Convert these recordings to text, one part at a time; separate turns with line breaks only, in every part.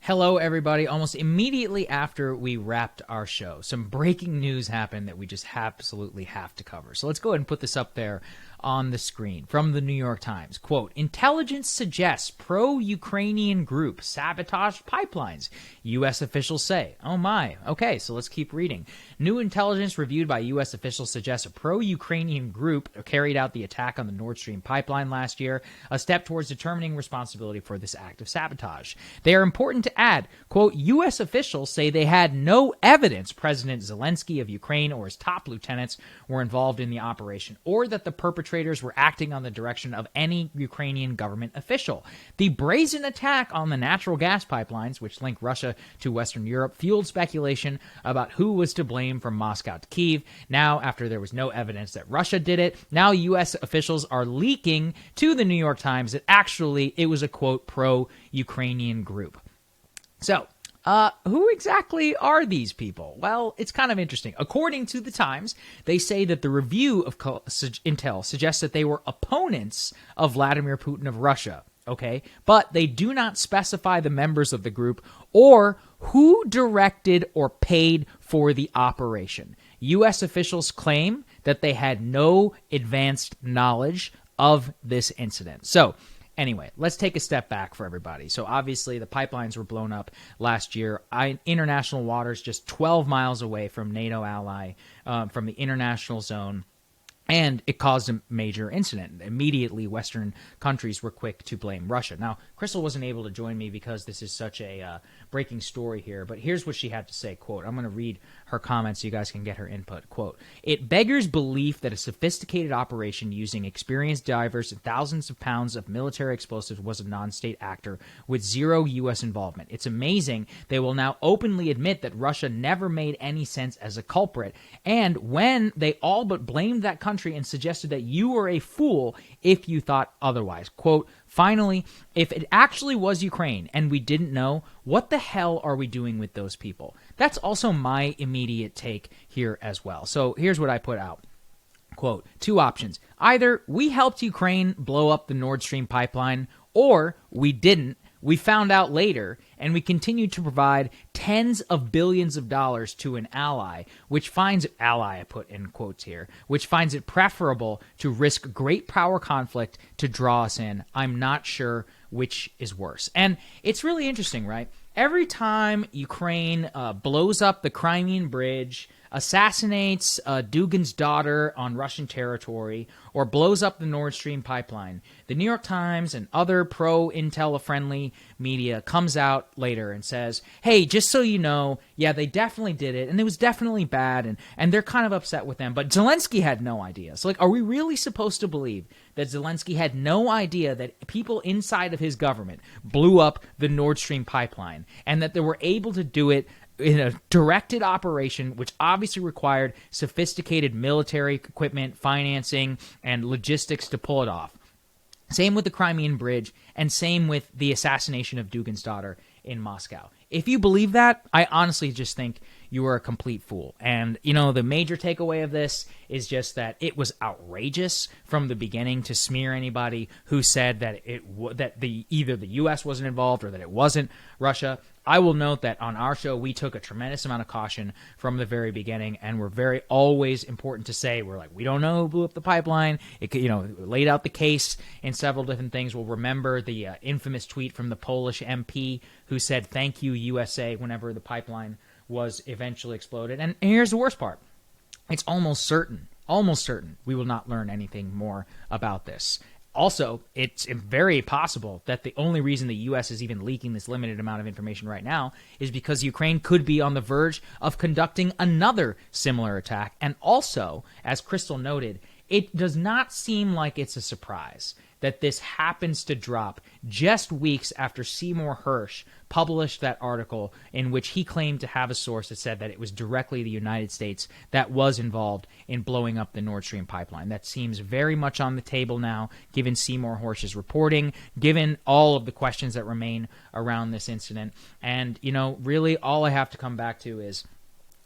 Hello, everybody. Almost immediately after we wrapped our show, some breaking news happened that we just absolutely have to cover. So let's go ahead and put this up there on the screen from the New York Times. Quote, intelligence suggests pro-Ukrainian group sabotaged pipelines, U.S. officials say. Oh my. Okay, so let's keep reading. New intelligence reviewed by U.S. officials suggests a pro-Ukrainian group carried out the attack on the Nord Stream pipeline last year, a step towards determining responsibility for this act of sabotage. They are important to add, quote, U.S. officials say they had no evidence President Zelensky of Ukraine or his top lieutenants were involved in the operation, or that the perpetrators were acting on the direction of any Ukrainian government official. The brazen attack on the natural gas pipelines, which link Russia to Western Europe, fueled speculation about who was to blame from Moscow to Kyiv. Now, after there was no evidence that Russia did it, now U.S. officials are leaking to the New York Times that actually it was a, quote, pro-Ukrainian group. So, who exactly are these people? Well, it's kind of interesting. According to the Times, they say that the review of intel suggests that they were opponents of Vladimir Putin of Russia, okay? But they do not specify the members of the group or who directed or paid for the operation. U.S. officials claim that they had no advanced knowledge of this incident. So, anyway, let's take a step back for everybody. So obviously the pipelines were blown up last year. International waters just 12 miles away from NATO ally, from the international zone. And it caused a major incident. Immediately, Western countries were quick to blame Russia. Now, Crystal wasn't able to join me because this is such a breaking story here, but here's what she had to say, quote, I'm going to read her comments so you guys can get her input, quote, it beggars belief that a sophisticated operation using experienced divers and thousands of pounds of military explosives was a non-state actor with zero U.S. involvement. It's amazing they will now openly admit that Russia never made any sense as a culprit, and when they all but blamed that country and suggested that you were a fool if you thought otherwise. Quote, finally, if it actually was Ukraine and we didn't know, what the hell are we doing with those people? That's also my immediate take here as well. So here's what I put out. Quote, two options. Either we helped Ukraine blow up the Nord Stream pipeline, or we didn't. We found out later, and we continued to provide tens of billions of dollars to an ally, which finds ally, I put in quotes here, which finds it preferable to risk great power conflict to draw us in. I'm not sure which is worse. And it's really interesting, right? Every time Ukraine blows up the Crimean Bridge, assassinates Dugin's daughter on Russian territory, or blows up the Nord Stream pipeline, the New York Times and other pro-Intel-friendly media comes out later and says, hey, just so you know, yeah, they definitely did it, and it was definitely bad, and they're kind of upset with them, but Zelensky had no idea. So, like, are we really supposed to believe that Zelensky had no idea that people inside of his government blew up the Nord Stream pipeline, and that they were able to do it in a directed operation, which obviously required sophisticated military equipment, financing, and logistics to pull it off? Same with the Crimean Bridge, and same with the assassination of Dugin's daughter in Moscow. If you believe that, I honestly just think you are a complete fool. And, you know, the major takeaway of this is just that it was outrageous from the beginning to smear anybody who said that either the U.S. wasn't involved or that it wasn't Russia. I will note that on our show, we took a tremendous amount of caution from the very beginning, and we're very always important to say, we're like, we don't know who blew up the pipeline. It could, laid out the case in several different things. We'll remember the infamous tweet from the Polish MP who said, thank you, USA, whenever the pipeline was eventually exploded. And here's the worst part. It's almost certain we will not learn anything more about this. Also, it's very possible that the only reason the U.S. is even leaking this limited amount of information right now is because Ukraine could be on the verge of conducting another similar attack. And also, as Crystal noted, it does not seem like it's a surprise that this happens to drop just weeks after Seymour Hersh published that article in which he claimed to have a source that said that it was directly the United States that was involved in blowing up the Nord Stream pipeline. That seems very much on the table now, given Seymour Hersh's reporting, given all of the questions that remain around this incident. And, really all I have to come back to is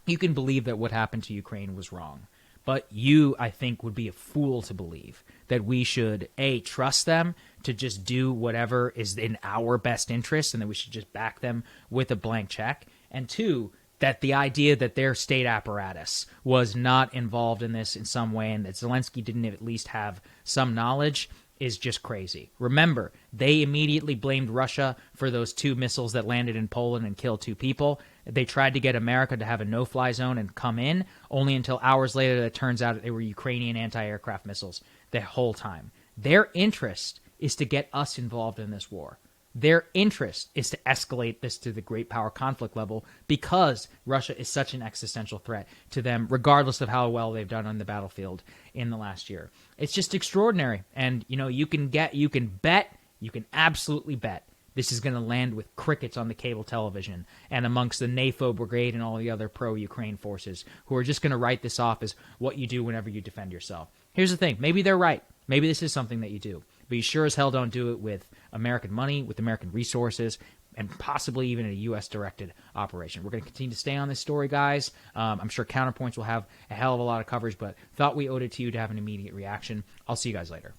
you can believe that what happened to Ukraine was wrong. But you, I think, would be a fool to believe that we should, A, trust them to just do whatever is in our best interest and that we should just back them with a blank check. And two, that the idea that their state apparatus was not involved in this in some way and that Zelensky didn't at least have some knowledge is just crazy. Remember, they immediately blamed Russia for those 2 missiles that landed in Poland and killed 2 people. They tried to get America to have a no-fly zone and come in, only until hours later it turns out they were Ukrainian anti-aircraft missiles the whole time. Their interest is to get us involved in this war. Their interest is to escalate this to the great power conflict level because Russia is such an existential threat to them, regardless of how well they've done on the battlefield in the last year. It's just extraordinary. And, you can absolutely bet this is going to land with crickets on the cable television and amongst the NAFO brigade and all the other pro-Ukraine forces who are just going to write this off as what you do whenever you defend yourself. Here's the thing. Maybe they're right. Maybe this is something that you do. But you sure as hell don't do it with American money, with American resources, and possibly even a U.S.-directed operation. We're going to continue to stay on this story, guys. I'm sure Counterpoints will have a hell of a lot of coverage, but thought we owed it to you to have an immediate reaction. I'll see you guys later.